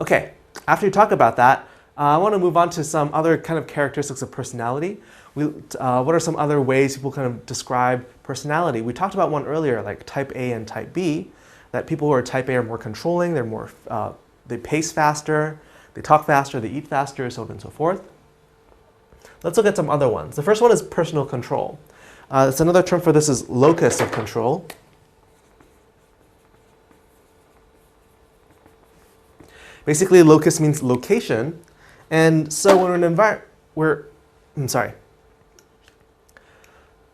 Okay, after you talk about that, I want to move on to some other kind of characteristics of personality. What are some other ways people kind of describe personality? We talked about one earlier, like type A and type B, that people who are type A are more controlling, they're more, they pace faster, they talk faster, they eat faster, so on and so forth. Let's look at some other ones. The first one is personal control. It's another term for this is locus of control. Basically, locus means location. And so when we're in an environment,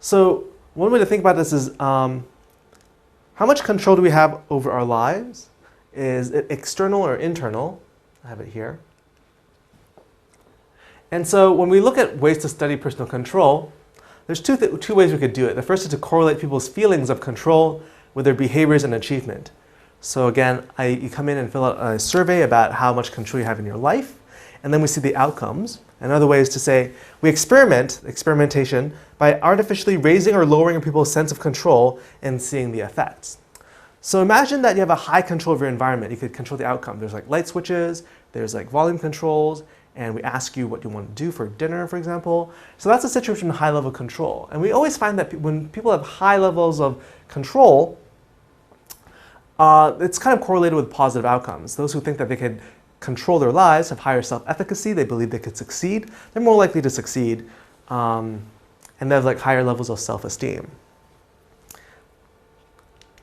So one way to think about this is how much control do we have over our lives? Is it external or internal? I have it here. And so when we look at ways to study personal control, there's two ways we could do it. The first is to correlate people's feelings of control with their behaviors and achievement. So again, you come in and fill out a survey about how much control you have in your life, and then we see the outcomes. Another way is to say, we experimentation, by artificially raising or lowering people's sense of control and seeing the effects. So imagine that you have a high control of your environment. You could control the outcome. There's like light switches, there's like volume controls, and we ask you what you want to do for dinner, for example. So that's a situation of high level control. And we always find that when people have high levels of control, it's kind of correlated with positive outcomes. Those who think that they could control their lives have higher self-efficacy, they believe they could succeed, they're more likely to succeed, and they have like higher levels of self-esteem.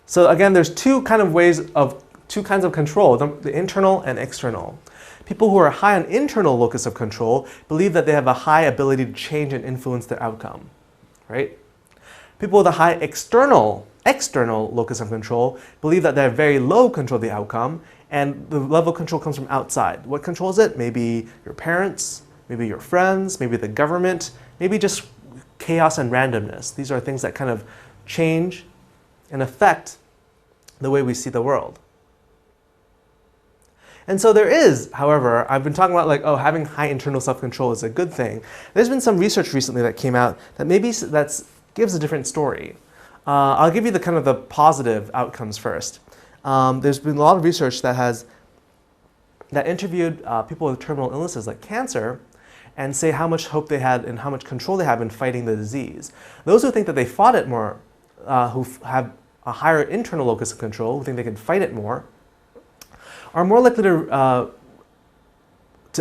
So again, there's two kinds of control, the internal and external. People who are high on internal locus of control believe that they have a high ability to change and influence their outcome, right? People with a high external locus of control believe that they have very low control of the outcome, and the level of control comes from outside. What controls it? Maybe your parents, maybe your friends, maybe the government, maybe just chaos and randomness. These are things that kind of change and affect the way we see the world. And so there is, however, I've been talking about like, oh, having high internal self-control is a good thing. There's been some research recently that came out that maybe gives a different story. I'll give you the kind of the positive outcomes first. There's been a lot of research that interviewed people with terminal illnesses like cancer and say how much hope they had and how much control they have in fighting the disease. Those who think that they fought it more, who have a higher internal locus of control, who think they can fight it more, are more likely to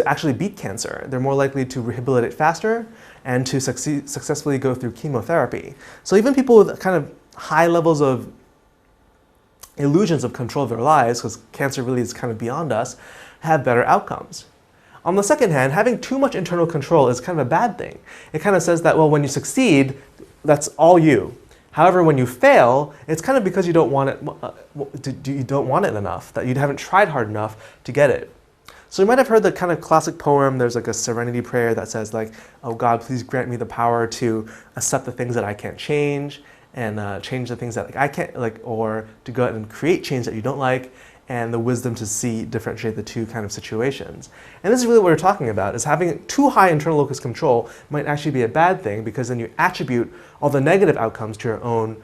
actually beat cancer. They're more likely to rehabilitate faster and to successfully go through chemotherapy. So even people with kind of high levels of illusions of control of their lives, because cancer really is kind of beyond us, have better outcomes. On the second hand, having too much internal control is kind of a bad thing. It kind of says that, well, when you succeed, that's all you. However, when you fail, it's kind of because you don't want it enough, that you haven't tried hard enough to get it. So you might have heard the kind of classic poem, there's like a serenity prayer that says like, oh God, please grant me the power to accept the things that I can't change, and change the things that like I can't, like, or to go out and create change that you don't like, and the wisdom to differentiate the two kind of situations. And this is really what we're talking about, is having too high internal locus control might actually be a bad thing, because then you attribute all the negative outcomes to your own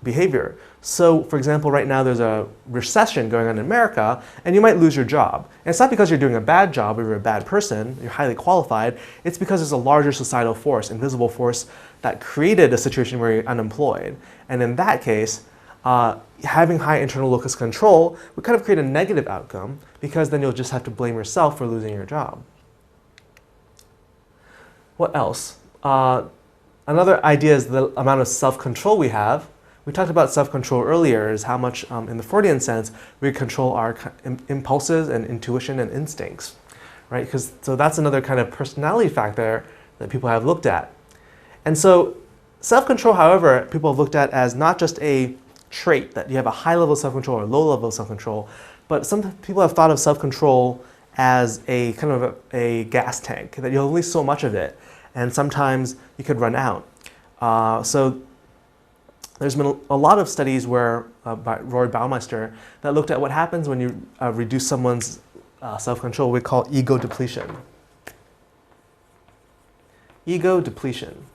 behavior. So for example, right now there's a recession going on in America, and you might lose your job. And it's not because you're doing a bad job or you're a bad person, you're highly qualified, it's because there's a larger societal force, invisible force, that created a situation where you're unemployed. And in that case, having high internal locus control would kind of create a negative outcome, because then you'll just have to blame yourself for losing your job. What else? Another idea is the amount of self-control we have. We talked about self-control earlier, is how much, in the Freudian sense, we control our impulses and intuition and instincts, right? So that's another kind of personality factor that people have looked at. And so self-control, however, people have looked at as not just a trait, that you have a high level of self-control or low level of self-control, but some people have thought of self-control as a kind of a gas tank, that you have only so much of it, and sometimes you could run out. So there's been a lot of studies by Roy Baumeister that looked at what happens when you reduce someone's self-control. We call ego depletion. Ego depletion.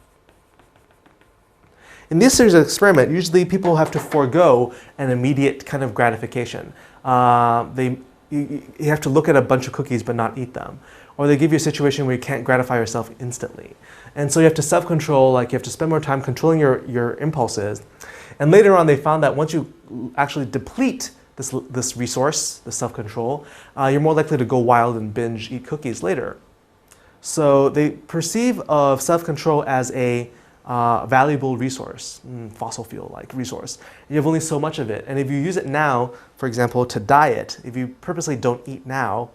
In this series of experiment, usually people have to forego an immediate kind of gratification. They you have to look at a bunch of cookies but not eat them. Or they give you a situation where you can't gratify yourself instantly. And so you have to self-control, like you have to spend more time controlling your impulses. And later on they found that once you actually deplete this resource, the self-control, you're more likely to go wild and binge eat cookies later. So they perceive of self-control as a valuable resource, fossil fuel-like resource. You have only so much of it. And if you use it now, for example, to diet, if you purposely don't eat now,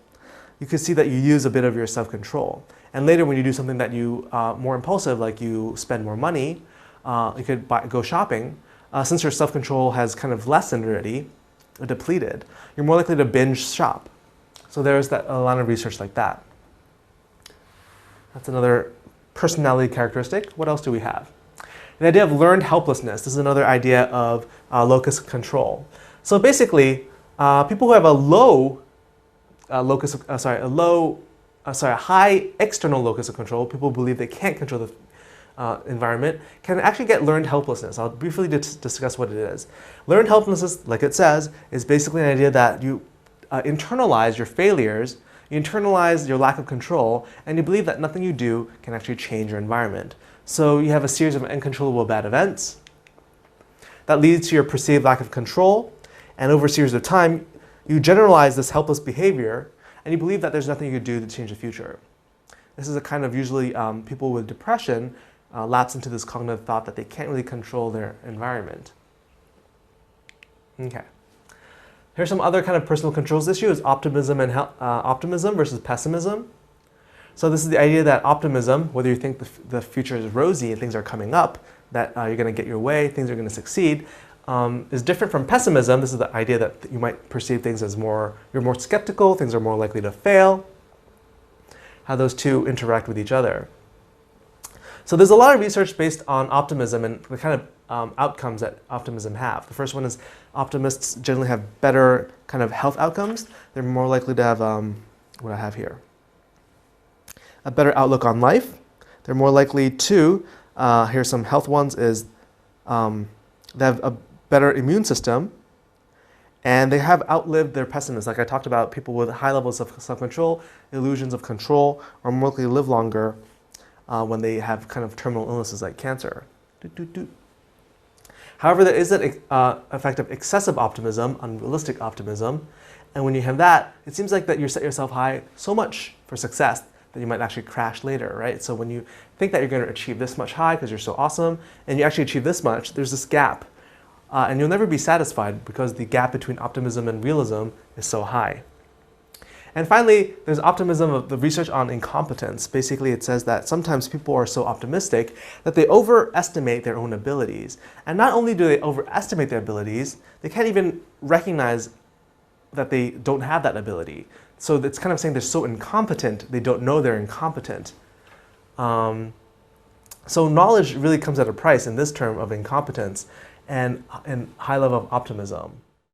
you could see that you use a bit of your self-control. And later when you do something that you more impulsive, like you spend more money, you could go shopping, since your self-control has kind of lessened already, or depleted, you're more likely to binge shop. So there's a lot of research like that. That's another personality characteristic. What else do we have? The idea of learned helplessness. This is another idea of locus of control. So basically, people who have a high external locus of control, people who believe they can't control the environment, can actually get learned helplessness. I'll briefly discuss what it is. Learned helplessness, like it says, is basically an idea that you internalize your failures, you internalize your lack of control, and you believe that nothing you do can actually change your environment. So you have a series of uncontrollable bad events that leads to your perceived lack of control, and over a series of time, you generalize this helpless behavior, and you believe that there's nothing you can do to change the future. This is a kind of usually people with depression lapse into this cognitive thought that they can't really control their environment. Okay. Here's some other kind of personal controls issues: optimism and optimism versus pessimism. So this is the idea that optimism, whether you think the future is rosy and things are coming up, that you're going to get your way, things are going to succeed, is different from pessimism. This is the idea that you might perceive things as you're more skeptical, things are more likely to fail, how those two interact with each other. So there's a lot of research based on optimism and the kind of outcomes that optimism have. The first one is optimists generally have better kind of health outcomes. They're more likely to have, what I have here, a better outlook on life. They're more likely to, here's some health ones, is they have a better immune system, and they have outlived their pessimists. Like I talked about, people with high levels of self-control, illusions of control, are more likely to live longer when they have kind of terminal illnesses like cancer. However, there is an effect of excessive optimism, unrealistic optimism, and when you have that, it seems like that you set yourself high so much for success that you might actually crash later, right? So when you think that you're going to achieve this much high because you're so awesome, and you actually achieve this much, there's this gap. And you'll never be satisfied because the gap between optimism and realism is so high. And finally, there's optimism of the research on incompetence. Basically, it says that sometimes people are so optimistic that they overestimate their own abilities. And not only do they overestimate their abilities, they can't even recognize that they don't have that ability. So it's kind of saying they're so incompetent, they don't know they're incompetent. So knowledge really comes at a price in this term of incompetence and high level of optimism.